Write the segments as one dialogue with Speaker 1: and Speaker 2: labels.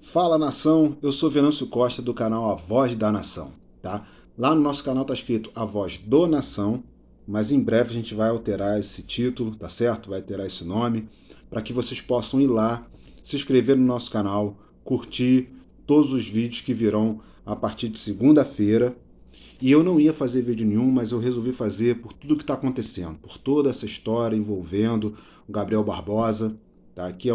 Speaker 1: Fala nação, eu sou Venâncio Costa do canal A Voz da Nação, tá? Lá no nosso canal tá escrito A Voz do Nação, mas em breve a gente vai alterar esse título, tá certo? Vai alterar esse nome, para que vocês possam ir lá, se inscrever no nosso canal, curtir todos os vídeos que virão a partir de segunda-feira. E eu não ia fazer vídeo nenhum, mas eu resolvi fazer por tudo que está acontecendo, por toda essa história envolvendo o Gabriel Barbosa, tá? Que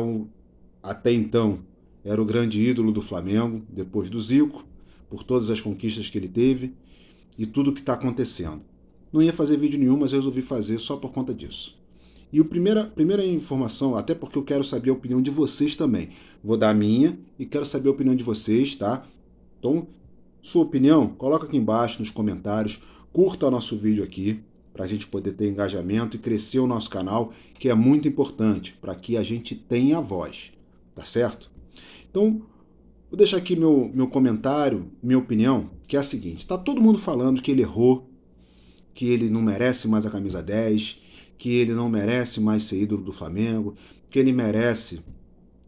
Speaker 1: até então era o grande ídolo do Flamengo, depois do Zico, por todas as conquistas que ele teve e tudo que está acontecendo. Não ia fazer vídeo nenhum, mas eu resolvi fazer só por conta disso. E a primeira informação, até porque eu quero saber a opinião de vocês também. Vou dar a minha e quero saber a opinião de vocês, tá? Então, sua opinião, coloca aqui embaixo nos comentários, curta o nosso vídeo aqui, para a gente poder ter engajamento e crescer o nosso canal, que é muito importante, para que a gente tenha voz, tá certo? Então, vou deixar aqui meu comentário, minha opinião, que é a seguinte: está todo mundo falando que ele errou, que ele não merece mais a camisa 10, que ele não merece mais ser ídolo do Flamengo, que ele merece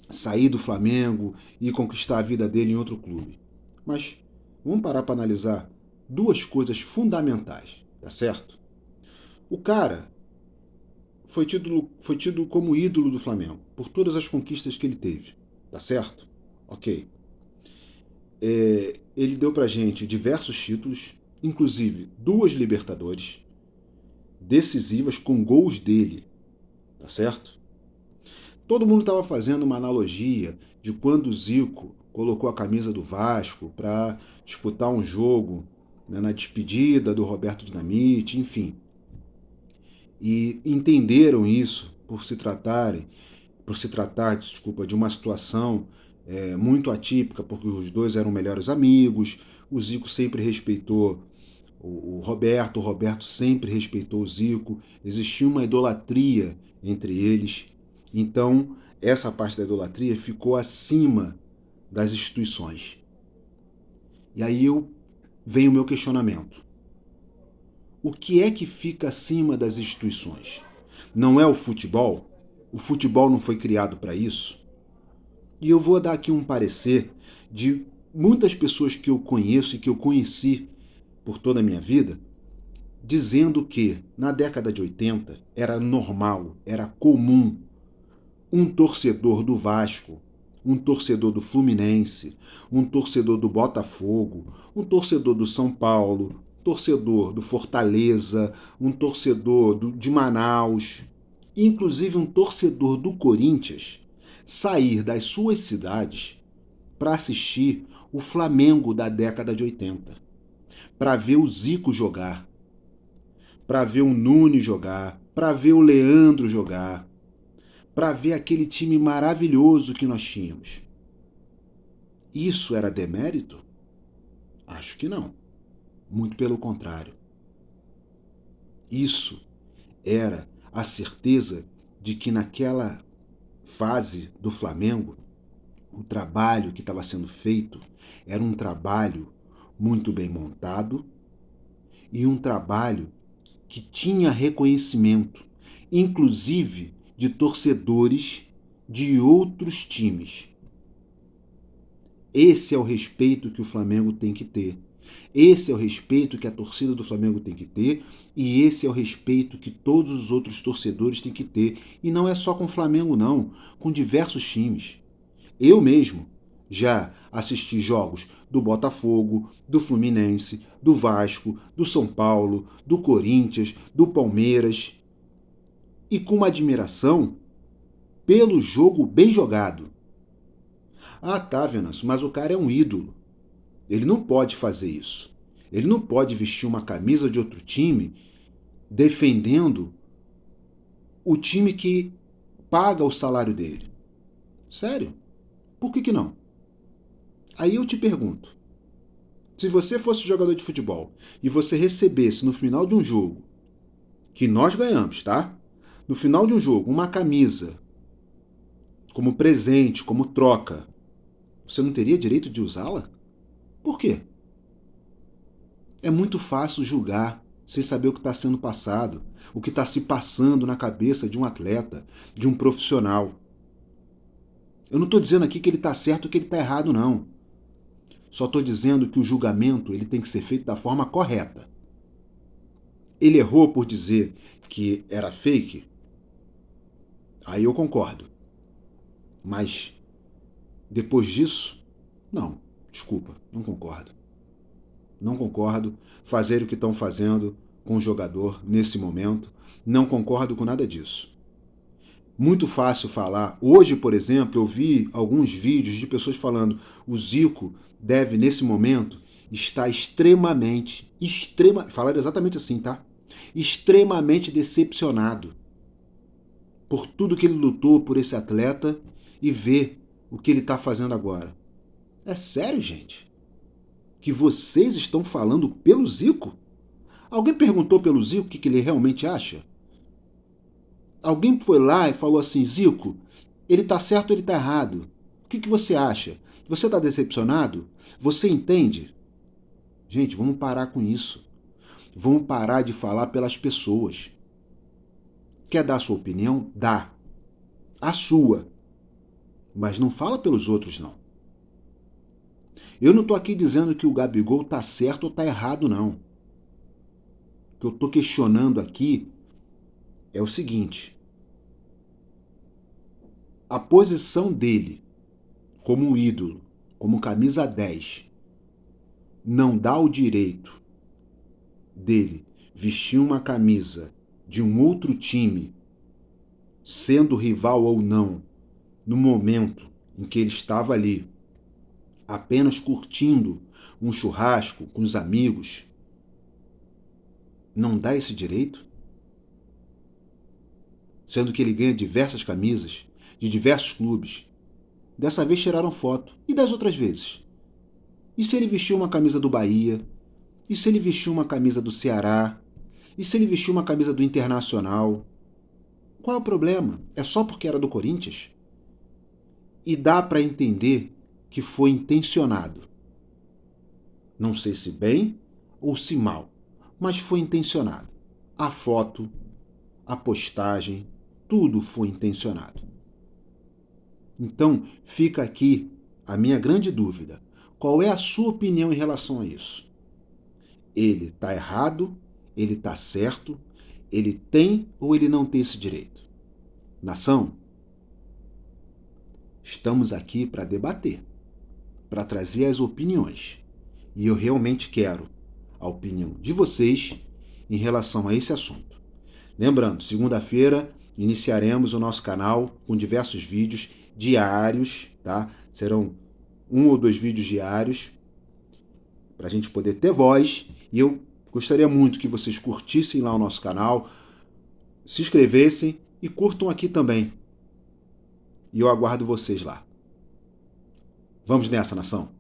Speaker 1: sair do Flamengo e conquistar a vida dele em outro clube. Mas vamos parar para analisar duas coisas fundamentais, tá certo? O cara foi tido como ídolo do Flamengo por todas as conquistas que ele teve, tá certo? Ok. Ele deu pra gente diversos títulos, inclusive duas Libertadores decisivas com gols dele, tá certo? Todo mundo estava fazendo uma analogia de quando o Zico colocou a camisa do Vasco para disputar um jogo, né, na despedida do Roberto Dinamite, enfim. E entenderam isso por se tratar, desculpa, de uma situação muito atípica, porque os dois eram melhores amigos, o Zico sempre respeitou o Roberto sempre respeitou o Zico, existia uma idolatria entre eles. Então, essa parte da idolatria ficou acima das instituições. E aí vem o meu questionamento. O que é que fica acima das instituições? Não é o futebol? O futebol não foi criado para isso? E eu vou dar aqui um parecer de muitas pessoas que eu conheço e que eu conheci por toda a minha vida, dizendo que na década de 80 era normal, era comum um torcedor do Vasco, um torcedor do Fluminense, um torcedor do Botafogo, um torcedor do São Paulo, um torcedor do Fortaleza, um torcedor de Manaus, inclusive um torcedor do Corinthians, sair das suas cidades para assistir o Flamengo da década de 80, para ver o Zico jogar, para ver o Nunes jogar, para ver o Leandro jogar, para ver aquele time maravilhoso que nós tínhamos. Isso era demérito? Acho que não. Muito pelo contrário. Isso era a certeza de que naquela fase do Flamengo, o trabalho que estava sendo feito era um trabalho muito bem montado e um trabalho que tinha reconhecimento, inclusive de torcedores de outros times. Esse é o respeito que o Flamengo tem que ter. Esse é o respeito que a torcida do Flamengo tem que ter e esse é o respeito que todos os outros torcedores têm que ter. E não é só com o Flamengo, não, com diversos times. Eu mesmo já assisti jogos do Botafogo, do Fluminense, do Vasco, do São Paulo, do Corinthians, do Palmeiras e com uma admiração pelo jogo bem jogado. Ah, tá, Venâncio, mas o cara é um ídolo. Ele não pode fazer isso. Ele não pode vestir uma camisa de outro time defendendo o time que paga o salário dele. Sério? Por que não? Aí eu te pergunto, se você fosse jogador de futebol e você recebesse no final de um jogo, que nós ganhamos, tá? No final de um jogo, uma camisa como presente, como troca, você não teria direito de usá-la? Por quê? É muito fácil julgar sem saber o que está sendo passado, o que está se passando na cabeça de um atleta, de um profissional. Eu não estou dizendo aqui que ele está certo ou que ele está errado, não. Só estou dizendo que o julgamento ele tem que ser feito da forma correta. Ele errou por dizer que era fake? Aí eu concordo. Mas depois disso, não. Desculpa, não concordo. Não concordo fazer o que estão fazendo com o jogador nesse momento. Não concordo com nada disso. Muito fácil falar. Hoje, por exemplo, eu vi alguns vídeos de pessoas falando o Zico deve, nesse momento, estar falaram exatamente assim, tá? Extremamente decepcionado por tudo que ele lutou por esse atleta e ver o que ele está fazendo agora. É sério, gente? Que vocês estão falando pelo Zico? Alguém perguntou pelo Zico o que ele realmente acha? Alguém foi lá e falou assim, Zico, ele tá certo ou ele tá errado? O que você acha? Você tá decepcionado? Você entende? Gente, vamos parar com isso. Vamos parar de falar pelas pessoas. Quer dar a sua opinião? Dá. A sua. Mas não fala pelos outros, não. Eu não tô aqui dizendo que o Gabigol tá certo ou tá errado, não. O que eu tô questionando aqui é o seguinte. A posição dele como um ídolo, como camisa 10, não dá o direito dele vestir uma camisa de um outro time, sendo rival ou não, no momento em que ele estava ali, apenas curtindo um churrasco com os amigos, não dá esse direito? Sendo que ele ganha diversas camisas, de diversos clubes. Dessa vez tiraram foto. E das outras vezes? E se ele vestiu uma camisa do Bahia? E se ele vestiu uma camisa do Ceará? E se ele vestiu uma camisa do Internacional? Qual é o problema? É só porque era do Corinthians? E dá para entender que foi intencionado. Não sei se bem ou se mal, mas foi intencionado. A foto, a postagem, tudo foi intencionado. Então, fica aqui a minha grande dúvida. Qual é a sua opinião em relação a isso? Ele está errado? Ele está certo? Ele tem ou ele não tem esse direito? Nação, estamos aqui para debater, para trazer as opiniões. E eu realmente quero a opinião de vocês em relação a esse assunto. Lembrando, segunda-feira iniciaremos o nosso canal com diversos vídeos diários, tá? Serão 1 ou 2 vídeos diários para a gente poder ter voz. E eu gostaria muito que vocês curtissem lá o nosso canal, se inscrevessem e curtam aqui também. E eu aguardo vocês lá. Vamos nessa, nação!